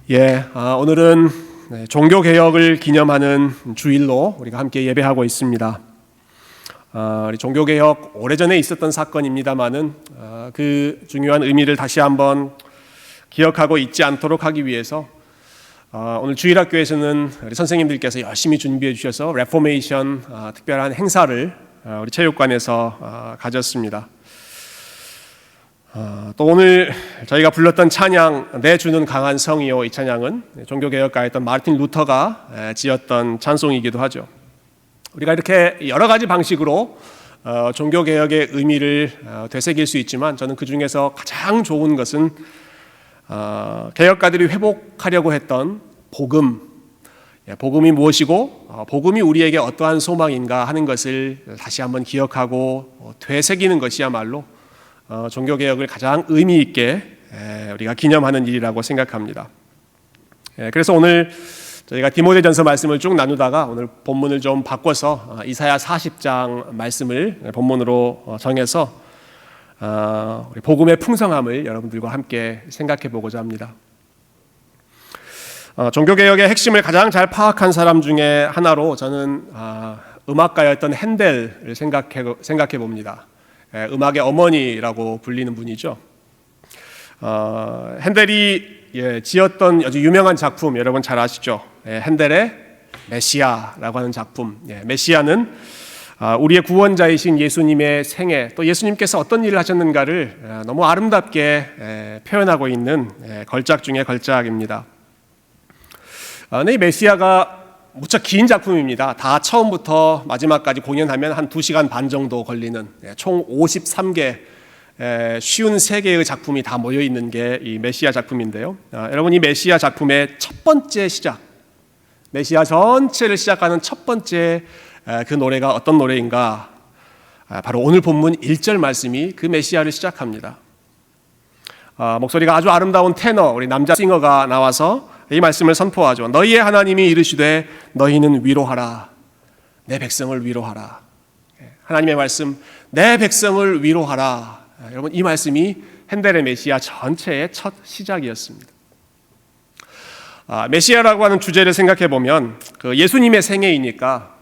오늘은 종교개혁을 기념하는 주일로 우리가 함께 예배하고 있습니다. 우리 종교개혁 오래전에 있었던 사건입니다만은 그 중요한 의미를 다시 한번 기억하고 잊지 않도록 하기 위해서 오늘 주일학교에서는 우리 선생님들께서 열심히 준비해 주셔서 레포메이션 특별한 행사를 우리 체육관에서 가졌습니다. 또 오늘 저희가 불렀던 찬양 내 주는 강한 성이요, 이 찬양은 종교개혁가였던 마르틴 루터가 지었던 찬송이기도 하죠. 우리가 이렇게 여러 가지 방식으로 종교개혁의 의미를 되새길 수 있지만 저는 그 중에서 가장 좋은 것은 개혁가들이 회복하려고 했던 복음이 무엇이고 복음이 우리에게 어떠한 소망인가 하는 것을 다시 한번 기억하고 되새기는 것이야말로 종교개혁을 가장 의미 있게 우리가 기념하는 일이라고 생각합니다. 그래서 오늘 저희가 디모데전서 말씀을 쭉 나누다가 오늘 본문을 좀 바꿔서 이사야 40장 말씀을 본문으로 정해서 우리 복음의 풍성함을 여러분들과 함께 생각해 보고자 합니다. 종교개혁의 핵심을 가장 잘 파악한 사람 중에 하나로 저는 음악가였던 핸델을 생각해 봅니다. 음악의 어머니라고 불리는 분이죠. 핸델이 지었던 아주 유명한 작품 여러분 잘 아시죠? 핸델의 메시아라고 하는 작품. 메시아는 우리의 구원자이신 예수님의 생애, 또 예수님께서 어떤 일을 하셨는가를 너무 아름답게 표현하고 있는 걸작 중의 걸작입니다. 이 메시아가 무척 긴 작품입니다. 다 처음부터 마지막까지 공연하면 한 2시간 반 정도 걸리는 총 53개 53개의 작품이 다 모여있는 게 이 메시아 작품인데요. 여러분, 이 메시아 작품의 첫 번째 시작, 메시아 전체를 시작하는 첫 번째 그 노래가 어떤 노래인가? 바로 오늘 본문 1절 말씀이 그 메시아를 시작합니다. 목소리가 아주 아름다운 테너, 우리 남자 싱어가 나와서 이 말씀을 선포하죠. 너희의 하나님이 이르시되 너희는 위로하라, 내 백성을 위로하라. 하나님의 말씀, 내 백성을 위로하라. 여러분, 이 말씀이 핸델의 메시아 전체의 첫 시작이었습니다. 메시아라고 하는 주제를 생각해 보면 그 예수님의 생애이니까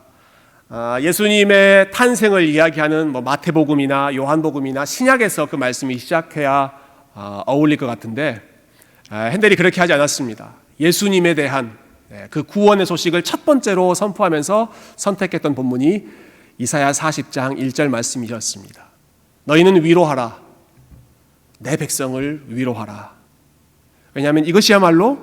예수님의 탄생을 이야기하는 마태복음이나 요한복음이나 신약에서 그 말씀이 시작해야 어울릴 것 같은데 핸델이 그렇게 하지 않았습니다. 예수님에 대한 그 구원의 소식을 첫 번째로 선포하면서 선택했던 본문이 이사야 40장 1절 말씀이었습니다. 너희는 위로하라, 내 백성을 위로하라. 왜냐하면 이것이야말로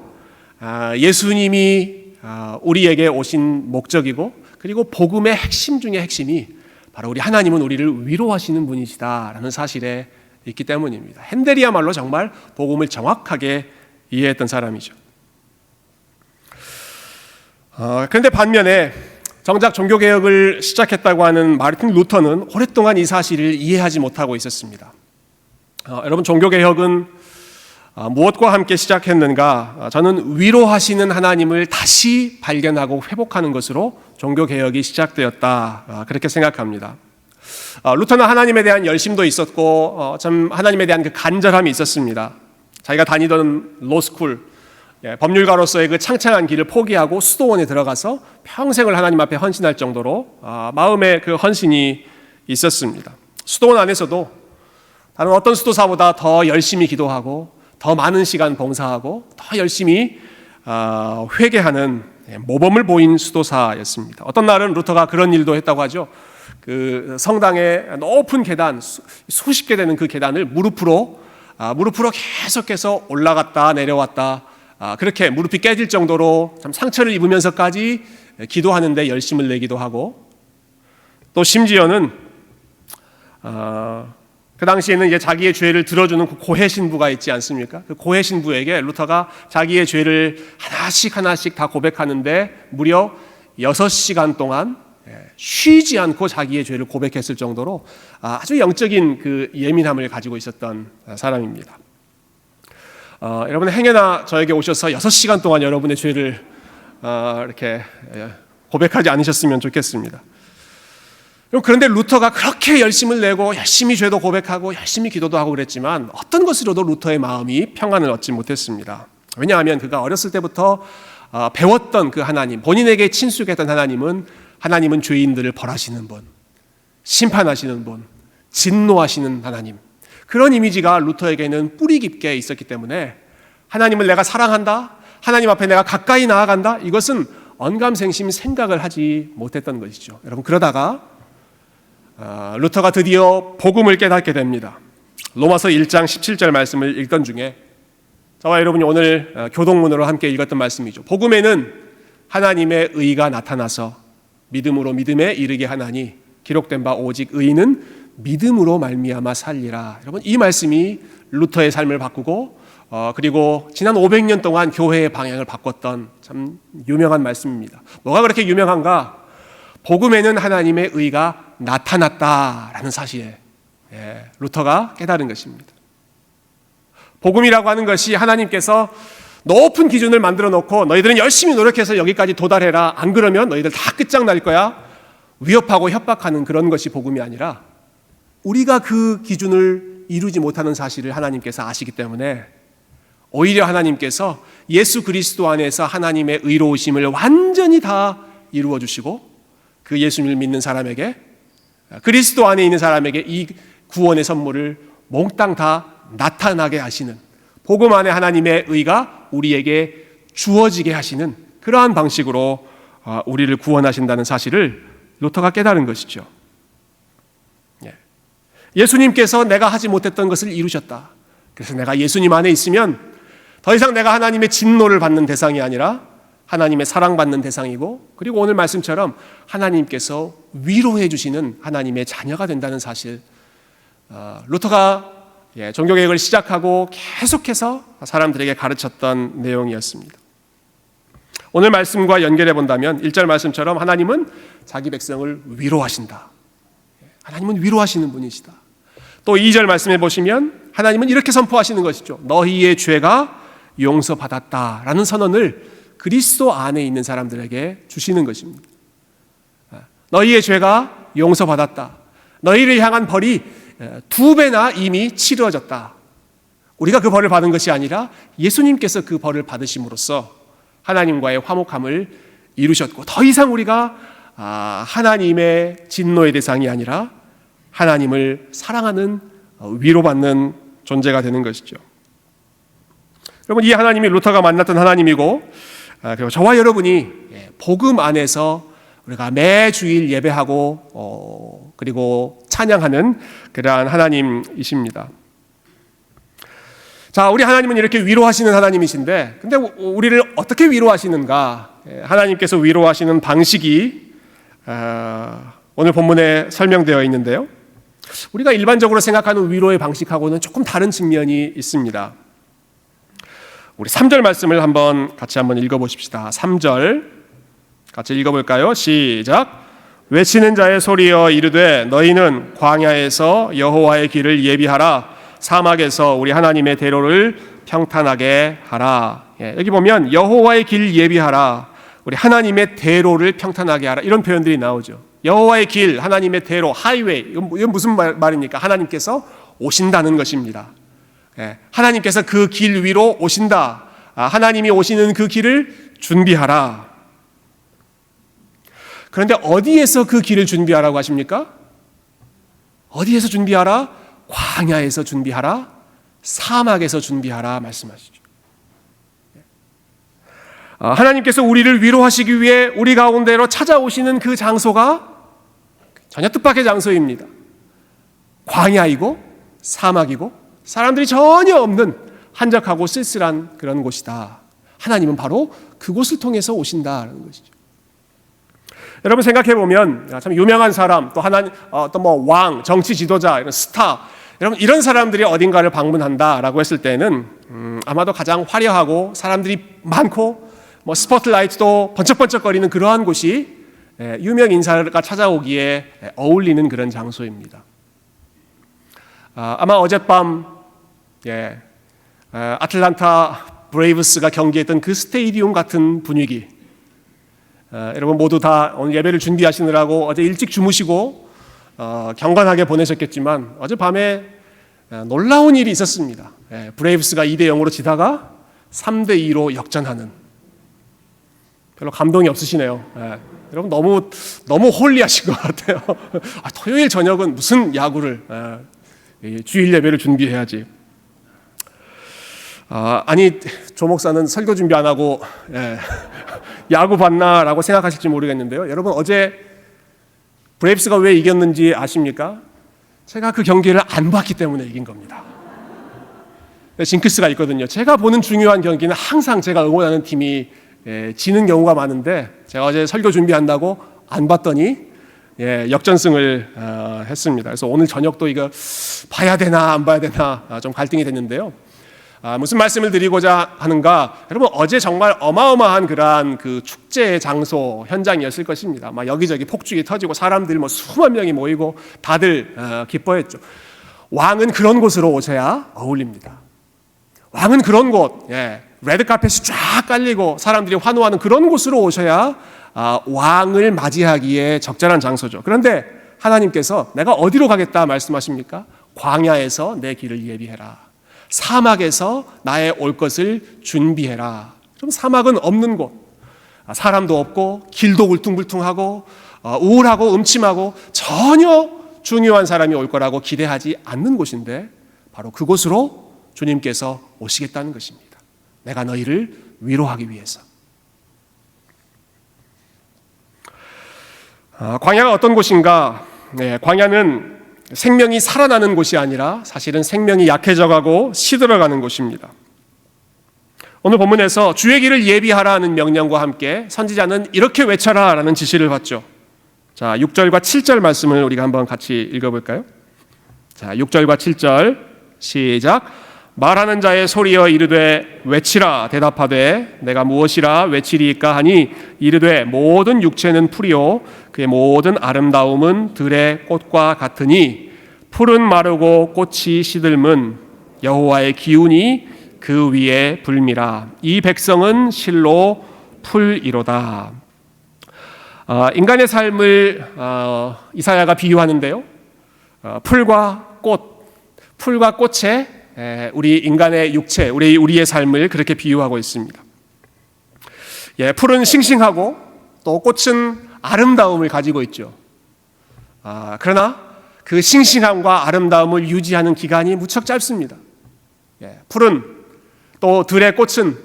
예수님이 우리에게 오신 목적이고, 그리고 복음의 핵심 중의 핵심이 바로 우리 하나님은 우리를 위로하시는 분이시다라는 사실에 있기 때문입니다. 핸델이야말로 정말 복음을 정확하게 이해했던 사람이죠. 그런데 반면에 정작 종교개혁을 시작했다고 하는 마르틴 루터는 오랫동안 이 사실을 이해하지 못하고 있었습니다. 여러분, 종교개혁은 무엇과 함께 시작했는가? 저는 위로하시는 하나님을 다시 발견하고 회복하는 것으로 종교개혁이 시작되었다, 그렇게 생각합니다. 루터는 하나님에 대한 열심도 있었고 참 하나님에 대한 그 간절함이 있었습니다. 자기가 다니던 로스쿨, 법률가로서의 그 창창한 길을 포기하고 수도원에 들어가서 평생을 하나님 앞에 헌신할 정도로 마음의 그 헌신이 있었습니다. 수도원 안에서도 다른 어떤 수도사보다 더 열심히 기도하고 더 많은 시간 봉사하고 더 열심히 회개하는 모범을 보인 수도사였습니다. 어떤 날은 루터가 그런 일도 했다고 하죠. 그 성당의 높은 계단, 수십 개 되는 그 계단을 무릎으로 계속해서 올라갔다 내려왔다, 그렇게 무릎이 깨질 정도로 참 상처를 입으면서까지 기도하는데 열심을 내기도 하고, 또 심지어는 그 당시에는 이제 자기의 죄를 들어주는 그 고해 신부가 있지 않습니까? 그 고해 신부에게 루터가 자기의 죄를 하나씩 다 고백하는데 무려 6시간 동안 쉬지 않고 자기의 죄를 고백했을 정도로 아주 영적인 그 예민함을 가지고 있었던 사람입니다. 여러분, 행여나 저에게 오셔서 6시간 동안 여러분의 죄를 이렇게 고백하지 않으셨으면 좋겠습니다. 그런데 루터가 그렇게 열심을 내고 열심히 죄도 고백하고 열심히 기도도 하고 그랬지만 어떤 것으로도 루터의 마음이 평안을 얻지 못했습니다. 왜냐하면 그가 어렸을 때부터 배웠던 그 하나님, 본인에게 친숙했던 하나님은 죄인들을 벌하시는 분, 심판하시는 분, 진노하시는 하나님, 그런 이미지가 루터에게는 뿌리 깊게 있었기 때문에 하나님을 내가 사랑한다, 하나님 앞에 내가 가까이 나아간다, 이것은 언감생심 생각을 하지 못했던 것이죠. 여러분, 그러다가 루터가 드디어 복음을 깨닫게 됩니다. 로마서 1장 17절 말씀을 읽던 중에 저와 여러분이 오늘 교동문으로 함께 읽었던 말씀이죠. 복음에는 하나님의 의가 나타나서 믿음으로 믿음에 이르게 하나니 기록된 바 오직 의인은 믿음으로 말미암아 살리라. 여러분, 이 말씀이 루터의 삶을 바꾸고 그리고 지난 500년 동안 교회의 방향을 바꿨던 참 유명한 말씀입니다. 뭐가 그렇게 유명한가? 복음에는 하나님의 의가 나타났다라는 사실에 루터가 깨달은 것입니다. 복음이라고 하는 것이 하나님께서 높은 기준을 만들어 놓고 너희들은 열심히 노력해서 여기까지 도달해라, 안 그러면 너희들 다 끝장날 거야, 위협하고 협박하는 그런 것이 복음이 아니라 우리가 그 기준을 이루지 못하는 사실을 하나님께서 아시기 때문에 오히려 하나님께서 예수 그리스도 안에서 하나님의 의로우심을 완전히 다 이루어 주시고 그 예수님을 믿는 사람에게, 그리스도 안에 있는 사람에게 이 구원의 선물을 몽땅 다 나타나게 하시는, 복음 안에 하나님의 의가 우리에게 주어지게 하시는 그러한 방식으로 우리를 구원하신다는 사실을 루터가 깨달은 것이죠. 예수님께서 내가 하지 못했던 것을 이루셨다. 그래서 내가 예수님 안에 있으면 더 이상 내가 하나님의 진노를 받는 대상이 아니라 하나님의 사랑받는 대상이고, 그리고 오늘 말씀처럼 하나님께서 위로해 주시는 하나님의 자녀가 된다는 사실, 루터가 종교개혁을 시작하고 계속해서 사람들에게 가르쳤던 내용이었습니다. 오늘 말씀과 연결해 본다면 1절 말씀처럼 하나님은 자기 백성을 위로하신다. 하나님은 위로하시는 분이시다. 또 2절 말씀해 보시면 하나님은 이렇게 선포하시는 것이죠. 너희의 죄가 용서받았다라는 선언을 그리스도 안에 있는 사람들에게 주시는 것입니다. 너희의 죄가 용서받았다. 너희를 향한 벌이 2배나 이미 치루어졌다. 우리가 그 벌을 받은 것이 아니라 예수님께서 그 벌을 받으심으로써 하나님과의 화목함을 이루셨고, 더 이상 우리가 하나님의 진노의 대상이 아니라 하나님을 사랑하는, 위로받는 존재가 되는 것이죠. 여러분, 이 하나님이 루터가 만났던 하나님이고, 그리고 저와 여러분이 복음 안에서 우리가 매주일 예배하고 그리고 찬양하는 그러한 하나님이십니다. 자, 우리 하나님은 이렇게 위로하시는 하나님이신데, 근데 우리를 어떻게 위로하시는가? 하나님께서 위로하시는 방식이 오늘 본문에 설명되어 있는데요. 우리가 일반적으로 생각하는 위로의 방식하고는 조금 다른 측면이 있습니다. 우리 3절 말씀을 같이 한번 읽어보십시다. 3절 같이 읽어볼까요? 시작. 외치는 자의 소리여 이르되 너희는 광야에서 여호와의 길을 예비하라, 사막에서 우리 하나님의 대로를 평탄하게 하라. 여기 보면 여호와의 길 예비하라, 우리 하나님의 대로를 평탄하게 하라, 이런 표현들이 나오죠. 여호와의 길, 하나님의 대로, 하이웨이, 이건 무슨 말입니까? 하나님께서 오신다는 것입니다. 하나님께서 그 길 위로 오신다. 하나님이 오시는 그 길을 준비하라. 그런데 어디에서 그 길을 준비하라고 하십니까? 어디에서 준비하라? 광야에서 준비하라, 사막에서 준비하라 말씀하시죠. 하나님께서 우리를 위로하시기 위해 우리 가운데로 찾아오시는 그 장소가 전혀 뜻밖의 장소입니다. 광야이고 사막이고 사람들이 전혀 없는 한적하고 쓸쓸한 그런 곳이다. 하나님은 바로 그곳을 통해서 오신다는 것이죠. 여러분, 생각해 보면 참 유명한 사람, 또 왕, 정치 지도자, 이런 스타, 여러분, 이런 사람들이 어딘가를 방문한다라고 했을 때는 아마도 가장 화려하고 사람들이 많고 스포트라이트도 번쩍번쩍거리는 그러한 곳이 유명 인사가 찾아오기에 어울리는 그런 장소입니다. 아마 어젯밤 아틀란타 브레이브스가 경기했던 그 스테디움 같은 분위기, 여러분 모두 다 오늘 예배를 준비하시느라고 어제 일찍 주무시고 경건하게 보내셨겠지만 어젯밤에 놀라운 일이 있었습니다. 브레이브스가 2대0으로 지다가 3대2로 역전하는. 별로 감동이 없으시네요. 예. 여러분 너무 홀리하신 것 같아요. 토요일 저녁은 무슨 야구를, 주일 예배를 준비해야지. 아니 조 목사는 설교 준비 안 하고 야구 봤나라고 생각하실지 모르겠는데요. 여러분 어제 브레이브스가 왜 이겼는지 아십니까? 제가 그 경기를 안 봤기 때문에 이긴 겁니다. 징크스가 있거든요. 제가 보는 중요한 경기는 항상 제가 응원하는 팀이 지는 경우가 많은데 제가 어제 설교 준비한다고 안 봤더니 역전승을 했습니다. 그래서 오늘 저녁도 이거 봐야 되나 안 봐야 되나 좀 갈등이 됐는데요. 무슨 말씀을 드리고자 하는가? 여러분 어제 정말 어마어마한 그러한 그 축제 장소 현장이었을 것입니다. 막 여기저기 폭죽이 터지고 사람들 수만 명이 모이고 다들 기뻐했죠. 왕은 그런 곳으로 오셔야 어울립니다. 왕은 그런 곳, 레드카펫이 쫙 깔리고 사람들이 환호하는 그런 곳으로 오셔야 왕을 맞이하기에 적절한 장소죠. 그런데 하나님께서 내가 어디로 가겠다 말씀하십니까? 광야에서 내 길을 예비해라. 사막에서 나의 올 것을 준비해라. 좀 사막은 없는 곳, 사람도 없고 길도 울퉁불퉁하고 우울하고 음침하고 전혀 중요한 사람이 올 거라고 기대하지 않는 곳인데 바로 그곳으로 주님께서 오시겠다는 것입니다. 내가 너희를 위로하기 위해서. 광야가 어떤 곳인가? 광야는 생명이 살아나는 곳이 아니라 사실은 생명이 약해져가고 시들어가는 곳입니다. 오늘 본문에서 주의 길을 예비하라는 명령과 함께 선지자는 이렇게 외쳐라라는 지시를 받죠. 자, 6절과 7절 말씀을 우리가 한번 같이 읽어볼까요? 자, 6절과 7절 시작. 말하는 자의 소리여 이르되 외치라 대답하되 내가 무엇이라 외치리이까 하니 이르되 모든 육체는 풀이요 그의 모든 아름다움은 들의 꽃과 같으니 풀은 마르고 꽃이 시들면 여호와의 기운이 그 위에 불미라 이 백성은 실로 풀이로다. 인간의 삶을 이사야가 비유하는데요. 풀과 꽃에 우리 인간의 육체, 우리의 삶을 그렇게 비유하고 있습니다. 풀은 싱싱하고 또 꽃은 아름다움을 가지고 있죠. 그러나 그 싱싱함과 아름다움을 유지하는 기간이 무척 짧습니다. 풀은 또 들의 꽃은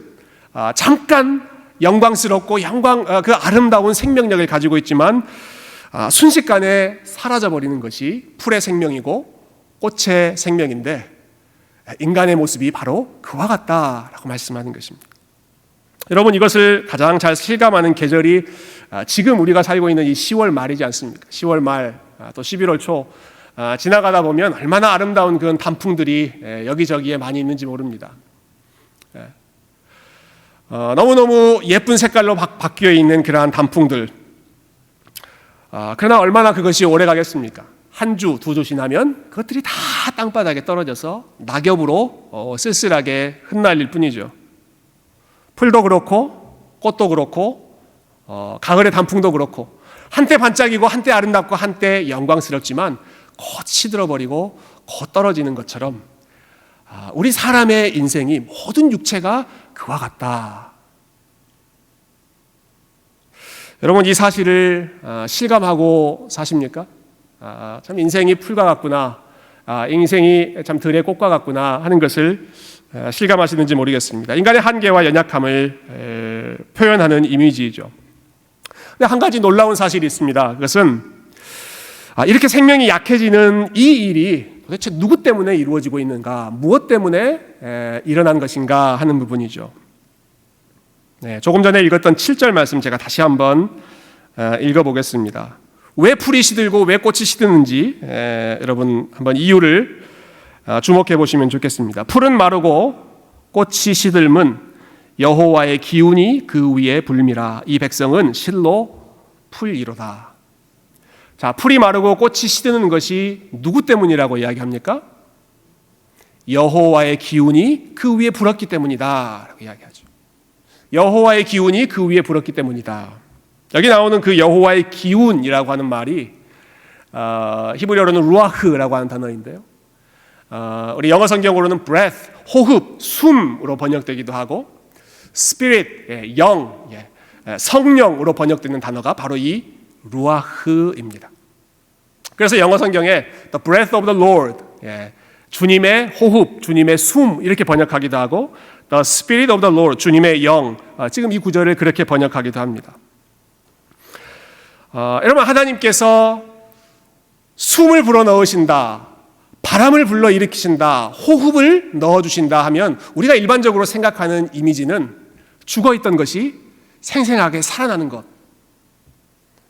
잠깐 영광스럽고 그 아름다운 생명력을 가지고 있지만 순식간에 사라져버리는 것이 풀의 생명이고 꽃의 생명인데 인간의 모습이 바로 그와 같다라고 말씀하는 것입니다. 여러분 이것을 가장 잘 실감하는 계절이 지금 우리가 살고 있는 이 10월 말이지 않습니까? 10월 말 또 11월 초 지나가다 보면 얼마나 아름다운 그런 단풍들이 여기저기에 많이 있는지 모릅니다. 너무너무 예쁜 색깔로 바뀌어 있는 그러한 단풍들. 그러나 얼마나 그것이 오래 가겠습니까? 한 주, 두 주 지나면 그것들이 다 땅바닥에 떨어져서 낙엽으로 쓸쓸하게 흩날릴 뿐이죠. 풀도 그렇고 꽃도 그렇고 가을의 단풍도 그렇고 한때 반짝이고 한때 아름답고 한때 영광스럽지만 곧 시들어버리고 곧 떨어지는 것처럼 우리 사람의 인생이 모든 육체가 그와 같다. 여러분 이 사실을 실감하고 사십니까? 참 인생이 풀과 같구나, 인생이 참 들의 꽃과 같구나 하는 것을 실감하시는지 모르겠습니다. 인간의 한계와 연약함을 표현하는 이미지이죠. 근데 한 가지 놀라운 사실이 있습니다. 그것은 이렇게 생명이 약해지는 이 일이 도대체 누구 때문에 이루어지고 있는가, 무엇 때문에 일어난 것인가 하는 부분이죠. 조금 전에 읽었던 7절 말씀 제가 다시 한번 읽어보겠습니다. 왜 풀이 시들고 왜 꽃이 시드는지 여러분 한번 이유를 주목해 보시면 좋겠습니다. 풀은 마르고 꽃이 시들면 여호와의 기운이 그 위에 불미라 이 백성은 실로 풀이로다. 자, 풀이 마르고 꽃이 시드는 것이 누구 때문이라고 이야기합니까? 여호와의 기운이 그 위에 불었기 때문이다 라고 이야기하죠. 여호와의 기운이 그 위에 불었기 때문이다. 여기 나오는 그 여호와의 기운이라고 하는 말이 히브리어로는 루아흐라고 하는 단어인데요. 우리 영어 성경으로는 breath, 호흡, 숨으로 번역되기도 하고 Spirit, 영, 성령으로 번역되는 단어가 바로 이 루아흐입니다. 그래서 영어 성경에 The breath of the Lord, 주님의 호흡, 주님의 숨 이렇게 번역하기도 하고 The Spirit of the Lord, 주님의 영, 지금 이 구절을 그렇게 번역하기도 합니다. 여러분, 하나님께서 숨을 불어넣으신다, 바람을 불러일으키신다, 호흡을 넣어주신다 하면 우리가 일반적으로 생각하는 이미지는 죽어있던 것이 생생하게 살아나는 것.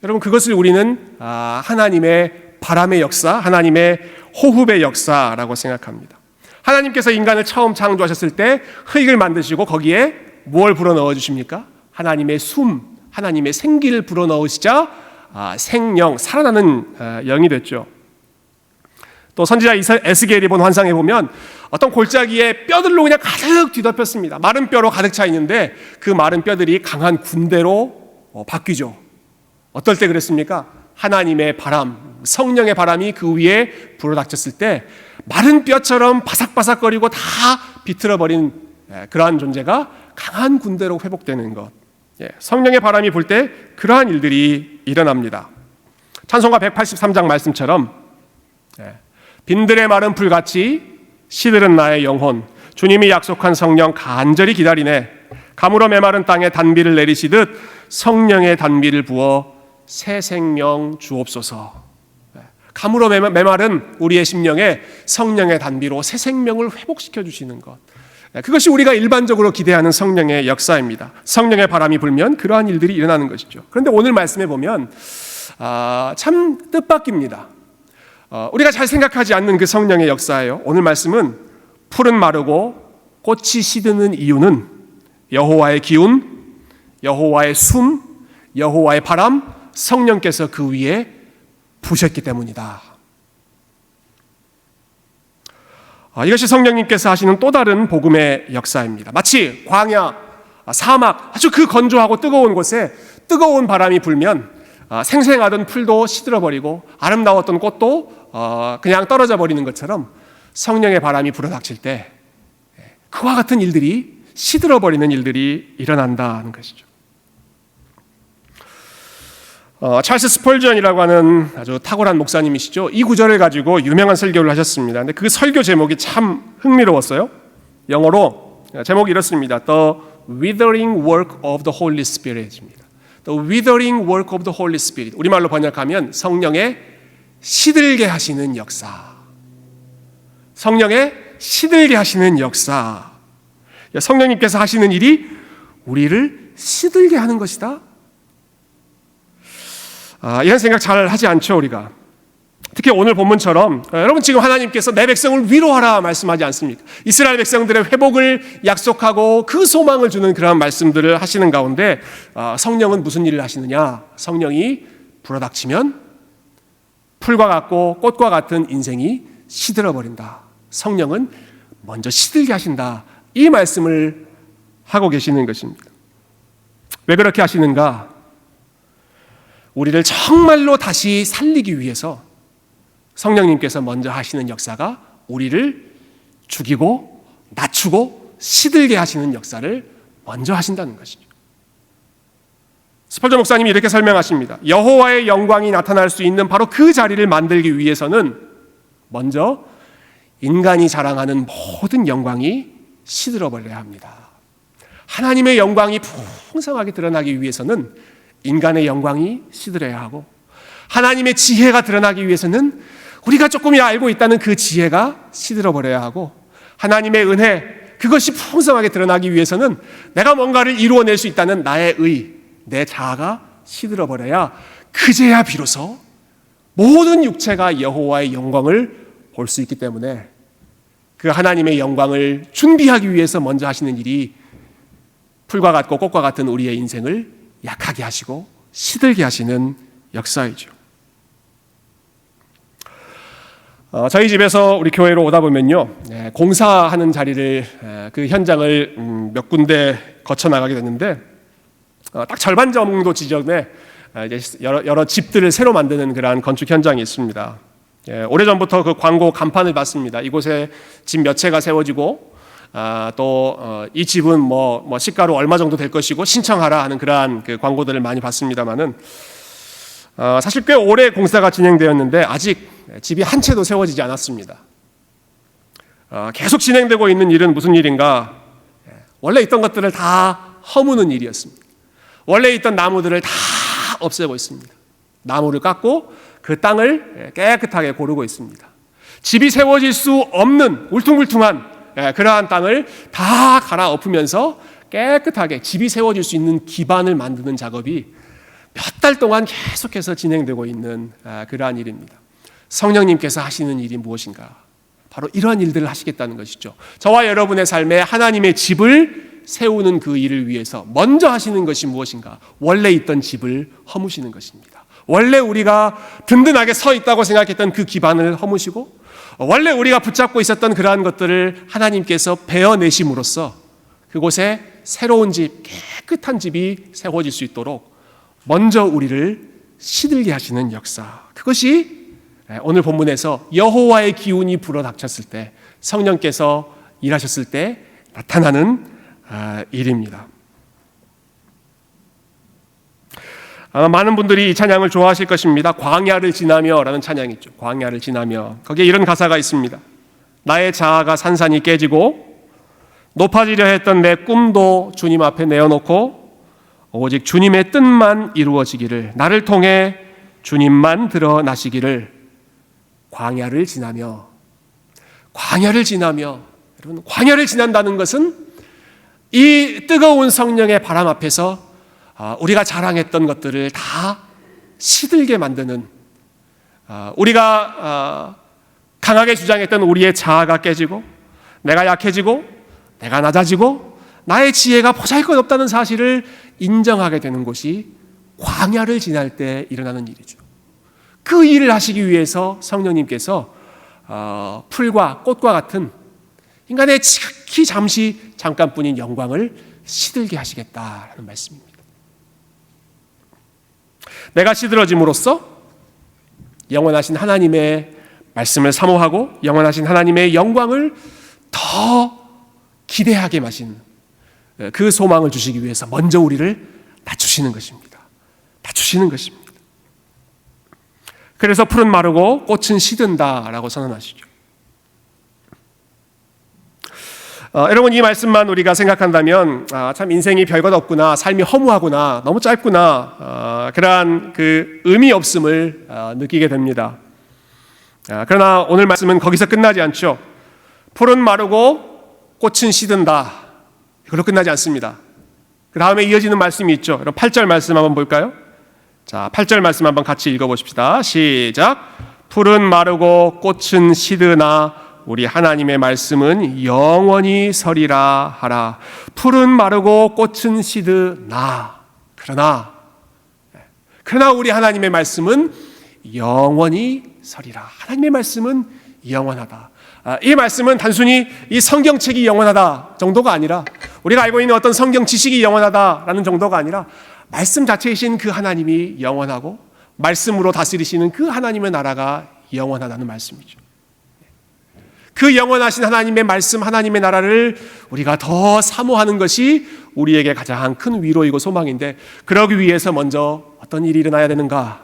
여러분, 그것을 우리는 하나님의 바람의 역사, 하나님의 호흡의 역사라고 생각합니다. 하나님께서 인간을 처음 창조하셨을 때 흙을 만드시고 거기에 무엇을 불어넣어 주십니까? 하나님의 숨, 하나님의 생기를 불어넣으시자 생령, 살아나는 영이 됐죠. 또 선지자 에스겔이 본 환상에 보면 어떤 골짜기에 뼈들로 그냥 가득 뒤덮였습니다. 마른 뼈로 가득 차 있는데 그 마른 뼈들이 강한 군대로 바뀌죠. 어떨 때 그랬습니까? 하나님의 바람, 성령의 바람이 그 위에 불어닥쳤을 때 마른 뼈처럼 바삭바삭거리고 다 비틀어버린 그러한 존재가 강한 군대로 회복되는 것. 성령의 바람이 불 때 그러한 일들이 일어납니다. 찬송가 183장 말씀처럼 빈들의 마른 풀같이 시들은 나의 영혼, 주님이 약속한 성령 간절히 기다리네. 가물어 메마른 땅에 단비를 내리시듯 성령의 단비를 부어 새 생명 주옵소서. 가물어 메마른 우리의 심령에 성령의 단비로 새 생명을 회복시켜 주시는 것, 그것이 우리가 일반적으로 기대하는 성령의 역사입니다. 성령의 바람이 불면 그러한 일들이 일어나는 것이죠. 그런데 오늘 말씀에 보면 참 뜻밖입니다. 우리가 잘 생각하지 않는 그 성령의 역사예요. 오늘 말씀은 풀은 마르고 꽃이 시드는 이유는 여호와의 기운, 여호와의 숨, 여호와의 바람, 성령께서 그 위에 부셨기 때문이다. 이것이 성령님께서 하시는 또 다른 복음의 역사입니다. 마치 광야, 사막, 아주 그 건조하고 뜨거운 곳에 뜨거운 바람이 불면 생생하던 풀도 시들어버리고 아름다웠던 꽃도 그냥 떨어져 버리는 것처럼 성령의 바람이 불어닥칠 때 그와 같은 일들이 시들어버리는 일들이 일어난다는 것이죠. 찰스 스펄전이라고 하는 아주 탁월한 목사님이시죠. 이 구절을 가지고 유명한 설교를 하셨습니다. 근데 그 설교 제목이 참 흥미로웠어요. 영어로 제목이 이렇습니다. The withering work of the Holy Spirit입니다. The withering work of the Holy Spirit. 우리말로 번역하면 성령의 시들게 하시는 역사. 성령의 시들게 하시는 역사. 성령님께서 하시는 일이 우리를 시들게 하는 것이다. 이런 생각 잘 하지 않죠, 우리가. 특히 오늘 본문처럼 여러분, 지금 하나님께서 내 백성을 위로하라 말씀하지 않습니까? 이스라엘 백성들의 회복을 약속하고 그 소망을 주는 그런 말씀들을 하시는 가운데 성령은 무슨 일을 하시느냐? 성령이 불어닥치면 풀과 같고 꽃과 같은 인생이 시들어버린다. 성령은 먼저 시들게 하신다. 이 말씀을 하고 계시는 것입니다. 왜 그렇게 하시는가? 우리를 정말로 다시 살리기 위해서 성령님께서 먼저 하시는 역사가 우리를 죽이고 낮추고 시들게 하시는 역사를 먼저 하신다는 것이죠. 스펄전 목사님이 이렇게 설명하십니다. 여호와의 영광이 나타날 수 있는 바로 그 자리를 만들기 위해서는 먼저 인간이 자랑하는 모든 영광이 시들어버려야 합니다. 하나님의 영광이 풍성하게 드러나기 위해서는 인간의 영광이 시들어야 하고, 하나님의 지혜가 드러나기 위해서는 우리가 조금이라 알고 있다는 그 지혜가 시들어버려야 하고, 하나님의 은혜, 그것이 풍성하게 드러나기 위해서는 내가 뭔가를 이루어낼 수 있다는 나의 의, 내 자아가 시들어버려야 그제야 비로소 모든 육체가 여호와의 영광을 볼 수 있기 때문에 그 하나님의 영광을 준비하기 위해서 먼저 하시는 일이 풀과 같고 꽃과 같은 우리의 인생을 약하게 하시고 시들게 하시는 역사이죠. 저희 집에서 우리 교회로 오다 보면요, 공사하는 자리를 그 현장을 몇 군데 거쳐 나가게 됐는데 딱 절반 정도 지점에 여러 집들을 새로 만드는 그러한 건축 현장이 있습니다. 오래전부터 그 광고 간판을 봤습니다. 이곳에 집 몇 채가 세워지고 또 이 집은 뭐 시가로 얼마 정도 될 것이고 신청하라 하는 그러한 그 광고들을 많이 봤습니다만은 사실 꽤 오래 공사가 진행되었는데 아직 집이 한 채도 세워지지 않았습니다. 계속 진행되고 있는 일은 무슨 일인가? 원래 있던 것들을 다 허무는 일이었습니다. 원래 있던 나무들을 다 없애고 있습니다. 나무를 깎고 그 땅을 깨끗하게 고르고 있습니다. 집이 세워질 수 없는 울퉁불퉁한 그러한 땅을 다 갈아엎으면서 깨끗하게 집이 세워질 수 있는 기반을 만드는 작업이 몇 달 동안 계속해서 진행되고 있는 그러한 일입니다. 성령님께서 하시는 일이 무엇인가? 바로 이러한 일들을 하시겠다는 것이죠. 저와 여러분의 삶에 하나님의 집을 세우는 그 일을 위해서 먼저 하시는 것이 무엇인가? 원래 있던 집을 허무시는 것입니다. 원래 우리가 든든하게 서 있다고 생각했던 그 기반을 허무시고 원래 우리가 붙잡고 있었던 그러한 것들을 하나님께서 베어내심으로써 그곳에 새로운 집, 깨끗한 집이 세워질 수 있도록 먼저 우리를 시들게 하시는 역사. 그것이 오늘 본문에서 여호와의 기운이 불어닥쳤을 때 성령께서 일하셨을 때 나타나는 일입니다. 아마 많은 분들이 이 찬양을 좋아하실 것입니다. 광야를 지나며 라는 찬양이 있죠. 광야를 지나며. 거기에 이런 가사가 있습니다. 나의 자아가 산산이 깨지고 높아지려 했던 내 꿈도 주님 앞에 내어놓고 오직 주님의 뜻만 이루어지기를 나를 통해 주님만 드러나시기를 광야를 지나며. 광야를 지나며. 여러분, 광야를 지난다는 것은 이 뜨거운 성령의 바람 앞에서 우리가 자랑했던 것들을 다 시들게 만드는, 우리가 강하게 주장했던 우리의 자아가 깨지고 내가 약해지고 내가 낮아지고 나의 지혜가 보잘것없다는 사실을 인정하게 되는 곳이 광야를 지날 때 일어나는 일이죠. 그 일을 하시기 위해서 성령님께서 풀과 꽃과 같은 인간의 지극히 잠깐뿐인 영광을 시들게 하시겠다라는 말씀입니다. 내가 시들어짐으로써 영원하신 하나님의 말씀을 사모하고 영원하신 하나님의 영광을 더 기대하게 마신 그 소망을 주시기 위해서 먼저 우리를 낮추시는 것입니다. 낮추시는 것입니다. 그래서 풀은 마르고 꽃은 시든다라고 선언하시죠. 여러분, 이 말씀만 우리가 생각한다면 참 인생이 별것 없구나, 삶이 허무하구나, 너무 짧구나, 그러한 그 의미 없음을 느끼게 됩니다. 그러나 오늘 말씀은 거기서 끝나지 않죠. 풀은 마르고 꽃은 시든다, 이걸로 끝나지 않습니다. 그 다음에 이어지는 말씀이 있죠. 여러분 8절 말씀 한번 볼까요? 자, 8절 말씀 한번 같이 읽어보십시다. 시작. 풀은 마르고 꽃은 시드나 우리 하나님의 말씀은 영원히 서리라 하라. 풀은 마르고 꽃은 시드나 그러나 우리 하나님의 말씀은 영원히 서리라. 하나님의 말씀은 영원하다. 이 말씀은 단순히 이 성경책이 영원하다 정도가 아니라 우리가 알고 있는 어떤 성경 지식이 영원하다라는 정도가 아니라 말씀 자체이신 그 하나님이 영원하고 말씀으로 다스리시는 그 하나님의 나라가 영원하다는 말씀이죠. 그 영원하신 하나님의 말씀, 하나님의 나라를 우리가 더 사모하는 것이 우리에게 가장 큰 위로이고 소망인데, 그러기 위해서 먼저 어떤 일이 일어나야 되는가?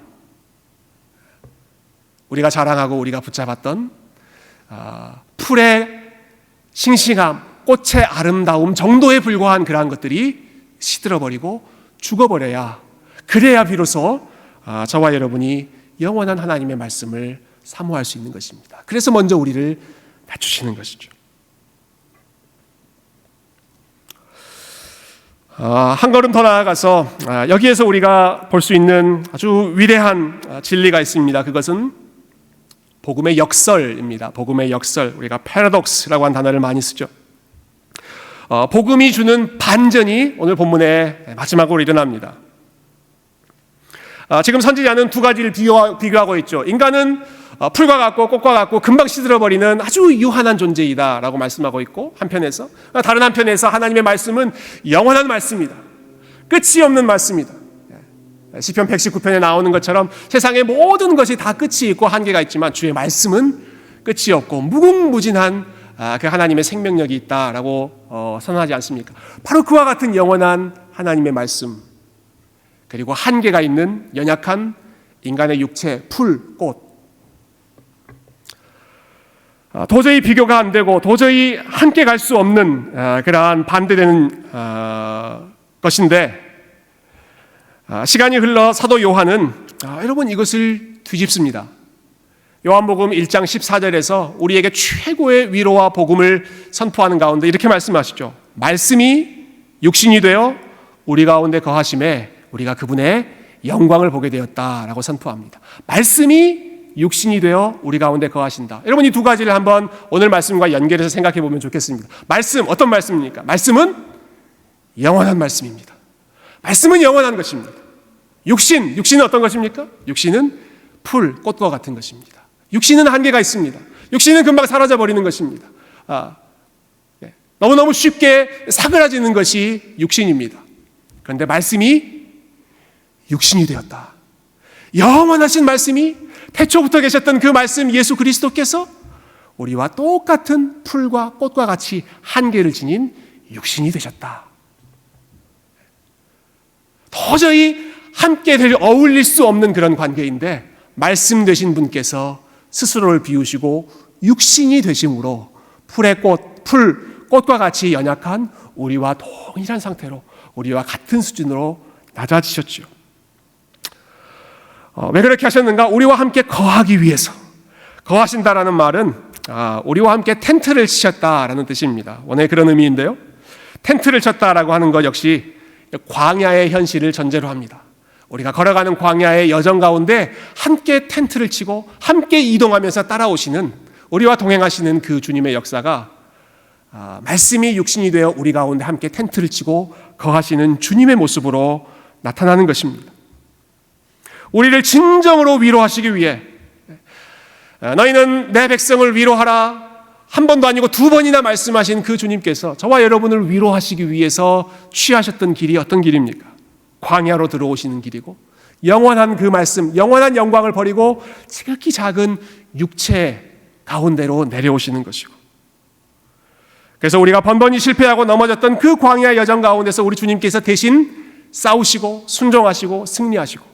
우리가 자랑하고 우리가 붙잡았던 풀의 싱싱함, 꽃의 아름다움 정도에 불과한 그러한 것들이 시들어버리고 죽어버려야, 그래야 비로소 저와 여러분이 영원한 하나님의 말씀을 사모할 수 있는 것입니다. 그래서 먼저 우리를 낮추시는 것이죠. 한 걸음 더 나아가서 여기에서 우리가 볼 수 있는 아주 위대한 진리가 있습니다. 그것은 복음의 역설입니다. 복음의 역설, 우리가 패러독스라고 하는 단어를 많이 쓰죠. 복음이 주는 반전이 오늘 본문의 마지막으로 일어납니다. 지금 선지자는 두 가지를 비교하고 있죠. 인간은 풀과 같고 꽃과 같고 금방 시들어버리는 아주 유한한 존재이다 라고 말씀하고 있고, 한편에서 다른 한편에서 하나님의 말씀은 영원한 말씀이다, 끝이 없는 말씀이다. 시편 119편에 나오는 것처럼 세상의 모든 것이 다 끝이 있고 한계가 있지만 주의 말씀은 끝이 없고 무궁무진한 그 하나님의 생명력이 있다라고 선언하지 않습니까? 바로 그와 같은 영원한 하나님의 말씀, 그리고 한계가 있는 연약한 인간의 육체, 풀, 꽃, 도저히 비교가 안 되고 도저히 함께 갈 수 없는 그러한 반대되는 것인데, 시간이 흘러 사도 요한은 여러분 이것을 뒤집습니다. 요한복음 1장 14절에서 우리에게 최고의 위로와 복음을 선포하는 가운데 이렇게 말씀하시죠. 말씀이 육신이 되어 우리 가운데 거하심에 우리가 그분의 영광을 보게 되었다라고 선포합니다. 말씀이 육신이 되어 우리 가운데 거하신다. 여러분 이 두 가지를 한번 오늘 말씀과 연결해서 생각해 보면 좋겠습니다. 말씀, 어떤 말씀입니까? 말씀은 영원한 말씀입니다. 말씀은 영원한 것입니다. 육신은 어떤 것입니까? 육신은 풀, 꽃과 같은 것입니다. 육신은 한계가 있습니다. 육신은 금방 사라져버리는 것입니다. 너무너무 쉽게 사그라지는 것이 육신입니다. 그런데 말씀이 육신이 되었다. 영원하신 말씀이 태초부터 계셨던 그 말씀 예수 그리스도께서 우리와 똑같은 풀과 꽃과 같이 한계를 지닌 육신이 되셨다. 도저히 함께 어울릴 수 없는 그런 관계인데 말씀 되신 분께서 스스로를 비우시고 육신이 되심으로 꽃과 같이 연약한 우리와 동일한 상태로 우리와 같은 수준으로 낮아지셨죠. 왜 그렇게 하셨는가? 우리와 함께 거하기 위해서. 거하신다라는 말은 우리와 함께 텐트를 치셨다라는 뜻입니다. 원래 그런 의미인데요. 텐트를 쳤다라고 하는 것 역시 광야의 현실을 전제로 합니다. 우리가 걸어가는 광야의 여정 가운데 함께 텐트를 치고 함께 이동하면서 따라오시는, 우리와 동행하시는 그 주님의 역사가 말씀이 육신이 되어 우리 가운데 함께 텐트를 치고 거하시는 주님의 모습으로 나타나는 것입니다. 우리를 진정으로 위로하시기 위해 너희는 내 백성을 위로하라 한 번도 아니고 두 번이나 말씀하신 그 주님께서 저와 여러분을 위로하시기 위해서 취하셨던 길이 어떤 길입니까? 광야로 들어오시는 길이고, 영원한 그 말씀, 영원한 영광을 버리고 지극히 작은 육체 가운데로 내려오시는 것이고, 그래서 우리가 번번이 실패하고 넘어졌던 그 광야 여정 가운데서 우리 주님께서 대신 싸우시고 순종하시고 승리하시고,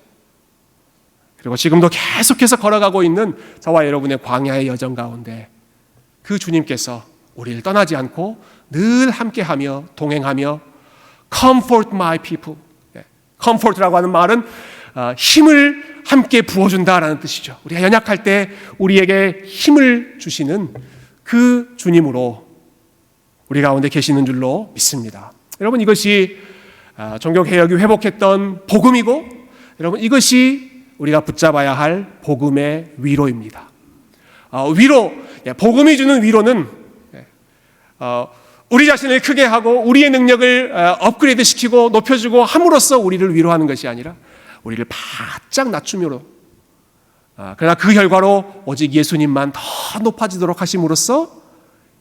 그리고 지금도 계속해서 걸어가고 있는 저와 여러분의 광야의 여정 가운데 그 주님께서 우리를 떠나지 않고 늘 함께하며 동행하며 comfort my people. comfort라고 하는 말은 힘을 함께 부어준다라는 뜻이죠. 우리가 연약할 때 우리에게 힘을 주시는 그 주님으로 우리 가운데 계시는 줄로 믿습니다. 여러분 이것이 종교개혁이 회복했던 복음이고, 여러분 이것이 우리가 붙잡아야 할 복음의 위로입니다. 복음이 주는 위로는 우리 자신을 크게 하고 우리의 능력을 업그레이드 시키고 높여주고 함으로써 우리를 위로하는 것이 아니라 우리를 바짝 낮춤으로, 그러나 그 결과로 오직 예수님만 더 높아지도록 하심으로써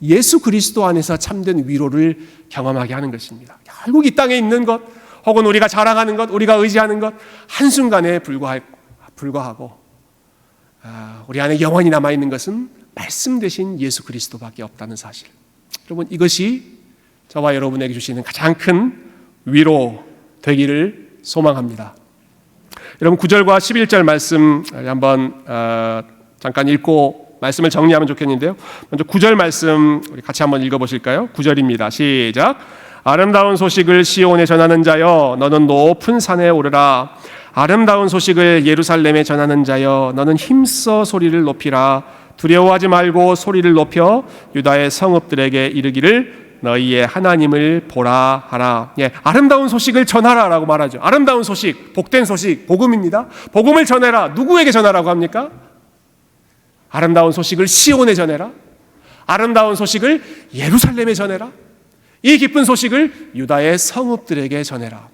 예수 그리스도 안에서 참된 위로를 경험하게 하는 것입니다. 결국 이 땅에 있는 것 혹은 우리가 자랑하는 것, 우리가 의지하는 것 한순간에 불과하고 우리 안에 영원히 남아있는 것은 말씀 되신 예수 그리스도밖에 없다는 사실. 여러분 이것이 저와 여러분에게 주시는 가장 큰 위로 되기를 소망합니다. 여러분 9절과 11절 말씀 한번 잠깐 읽고 말씀을 정리하면 좋겠는데요. 먼저 9절 말씀 우리 같이 한번 읽어보실까요? 9절입니다. 시작. 아름다운 소식을 시온에 전하는 자여 너는 높은 산에 오르라. 아름다운 소식을 예루살렘에 전하는 자여 너는 힘써 소리를 높이라. 두려워하지 말고 소리를 높여 유다의 성읍들에게 이르기를 너희의 하나님을 보라 하라. 아름다운 소식을 전하라라고 말하죠. 아름다운 소식, 복된 소식, 복음입니다. 복음을 전해라. 누구에게 전하라고 합니까? 아름다운 소식을 시온에 전해라. 아름다운 소식을 예루살렘에 전해라. 이 기쁜 소식을 유다의 성읍들에게 전해라.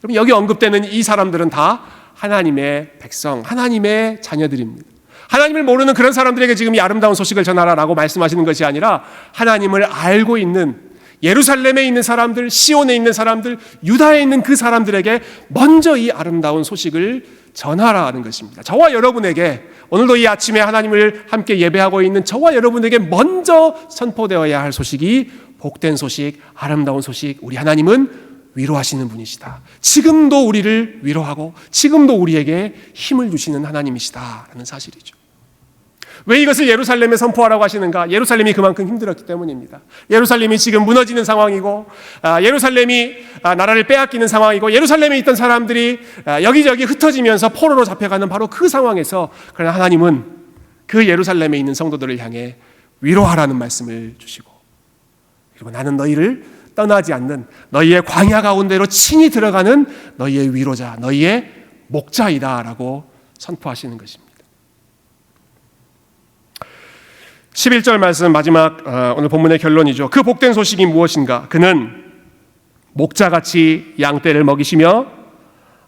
그럼 여기 언급되는 이 사람들은 다 하나님의 백성, 하나님의 자녀들입니다. 하나님을 모르는 그런 사람들에게 지금 이 아름다운 소식을 전하라라고 말씀하시는 것이 아니라 하나님을 알고 있는, 예루살렘에 있는 사람들, 시온에 있는 사람들, 유다에 있는 그 사람들에게 먼저 이 아름다운 소식을 전하라는 것입니다. 저와 여러분에게, 오늘도 이 아침에 하나님을 함께 예배하고 있는 저와 여러분에게 먼저 선포되어야 할 소식이 복된 소식, 아름다운 소식, 우리 하나님은 위로하시는 분이시다. 지금도 우리를 위로하고 지금도 우리에게 힘을 주시는 하나님이시다라는 사실이죠. 왜 이것을 예루살렘에 선포하라고 하시는가? 예루살렘이 그만큼 힘들었기 때문입니다. 예루살렘이 지금 무너지는 상황이고, 예루살렘이 나라를 빼앗기는 상황이고, 예루살렘에 있던 사람들이 여기저기 흩어지면서 포로로 잡혀가는 바로 그 상황에서, 그러나 하나님은 그 예루살렘에 있는 성도들을 향해 위로하라는 말씀을 주시고, 그리고 나는 너희를 떠나지 않는, 너희의 광야 가운데로 친히 들어가는 너희의 위로자, 너희의 목자이다 라고 선포하시는 것입니다. 11절 말씀 마지막 오늘 본문의 결론이죠. 그 복된 소식이 무엇인가? 그는 목자같이 양떼를 먹이시며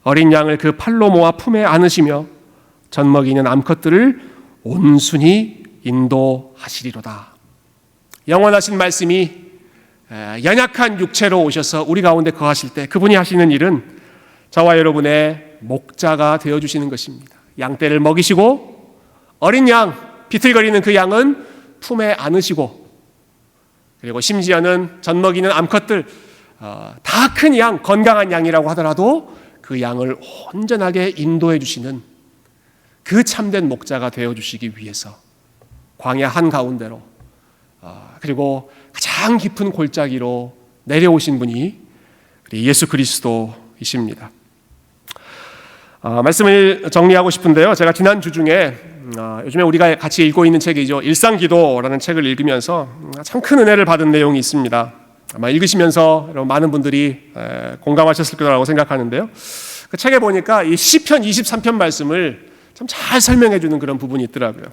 어린 양을 그 팔로 모아 품에 안으시며 젖먹이는 암컷들을 온순히 인도하시리로다. 영원하신 말씀이 연약한 육체로 오셔서 우리 가운데 거하실 때 그분이 하시는 일은 저와 여러분의 목자가 되어주시는 것입니다. 양떼를 먹이시고 어린 양, 비틀거리는 그 양은 품에 안으시고, 그리고 심지어는 젖먹이는 암컷들, 다 큰 양, 건강한 양이라고 하더라도 그 양을 온전하게 인도해 주시는 그 참된 목자가 되어주시기 위해서 광야 한가운데로, 그리고 가장 깊은 골짜기로 내려오신 분이 예수 그리스도이십니다. 말씀을 정리하고 싶은데요, 제가 지난 주 중에 요즘에 우리가 같이 읽고 있는 책이죠, 일상기도라는 책을 읽으면서 참 큰 은혜를 받은 내용이 있습니다. 아마 읽으시면서 많은 분들이 공감하셨을 거라고 생각하는데요, 그 책에 보니까 이 시편 23편 말씀을 참 잘 설명해 주는 그런 부분이 있더라고요.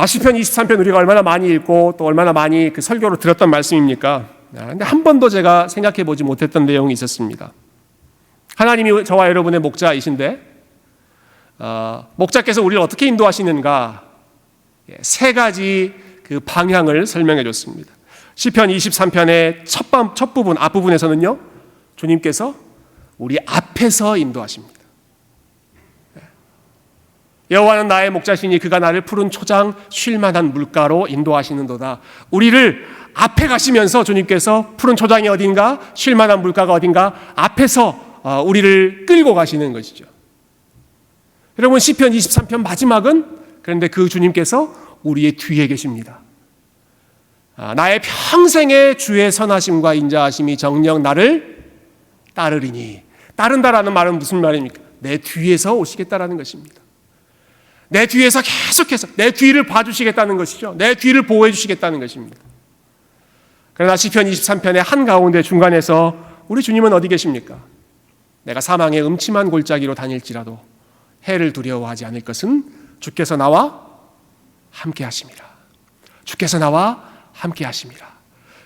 시편 23편 우리가 얼마나 많이 읽고 또 얼마나 많이 그 설교로 들었던 말씀입니까? 근데 한 번도 제가 생각해 보지 못했던 내용이 있었습니다. 하나님이 저와 여러분의 목자이신데, 목자께서 우리를 어떻게 인도하시는가, 세 가지 그 방향을 설명해 줬습니다. 시편 23편의 첫 부분, 앞부분에서는요, 주님께서 우리 앞에서 인도하십니다. 여호와는 나의 목자시니 그가 나를 푸른 초장 쉴 만한 물가로 인도하시는도다. 우리를 앞에 가시면서 주님께서 푸른 초장이 어딘가, 쉴 만한 물가가 어딘가 앞에서 우리를 끌고 가시는 것이죠. 여러분, 시편 23편 마지막은 그런데 그 주님께서 우리의 뒤에 계십니다. 나의 평생의 주의 선하심과 인자하심이 정녕 나를 따르리니. 따른다라는 말은 무슨 말입니까? 내 뒤에서 오시겠다라는 것입니다. 내 뒤에서 계속해서 내 뒤를 봐주시겠다는 것이죠. 내 뒤를 보호해 주시겠다는 것입니다. 그러나 시편 23편의 한가운데 중간에서 우리 주님은 어디 계십니까? 내가 사망의 음침한 골짜기로 다닐지라도 해를 두려워하지 않을 것은 주께서 나와 함께 하심이라. 주께서 나와 함께 하심이라.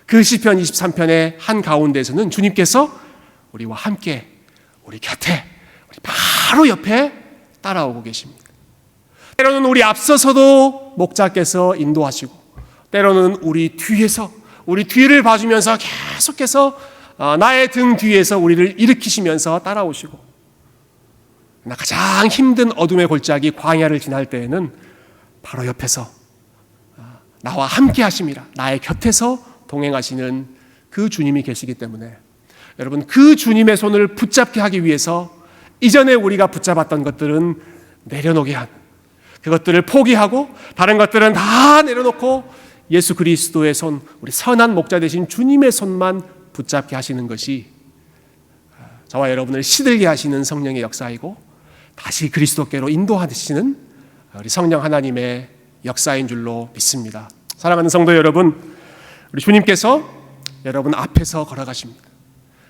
그 시편 23편의 한가운데에서는 주님께서 우리와 함께, 우리 곁에, 우리 바로 옆에 따라오고 계십니다. 때로는 우리 앞서서도 목자께서 인도하시고, 때로는 우리 뒤에서, 우리 뒤를 봐주면서 계속해서 나의 등 뒤에서 우리를 일으키시면서 따라오시고, 가장 힘든 어둠의 골짜기 광야를 지날 때에는 바로 옆에서 나와 함께 하심이라, 나의 곁에서 동행하시는 그 주님이 계시기 때문에 여러분, 그 주님의 손을 붙잡게 하기 위해서 이전에 우리가 붙잡았던 것들은 내려놓게 하는, 그것들을 포기하고 다른 것들은 다 내려놓고 예수 그리스도의 손, 우리 선한 목자 되신 주님의 손만 붙잡게 하시는 것이 저와 여러분을 시들게 하시는 성령의 역사이고, 다시 그리스도께로 인도하시는 우리 성령 하나님의 역사인 줄로 믿습니다. 사랑하는 성도 여러분, 우리 주님께서 여러분 앞에서 걸어가십니다.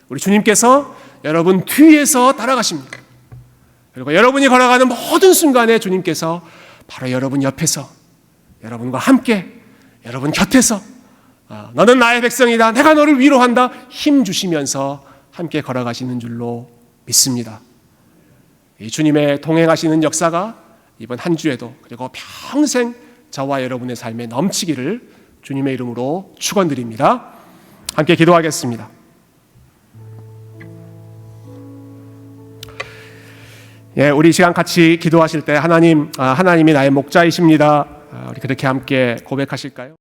우리 주님께서 여러분 뒤에서 따라가십니다. 그리고 여러분이 걸어가는 모든 순간에 주님께서 바로 여러분 옆에서, 여러분과 함께, 여러분 곁에서 너는 나의 백성이다, 내가 너를 위로한다 힘 주시면서 함께 걸어가시는 줄로 믿습니다. 이 주님의 동행하시는 역사가 이번 한 주에도, 그리고 평생 저와 여러분의 삶에 넘치기를 주님의 이름으로 축원드립니다. 함께 기도하겠습니다. 예, 우리 이 시간 같이 기도하실 때 하나님이 나의 목자이십니다. 우리 그렇게 함께 고백하실까요?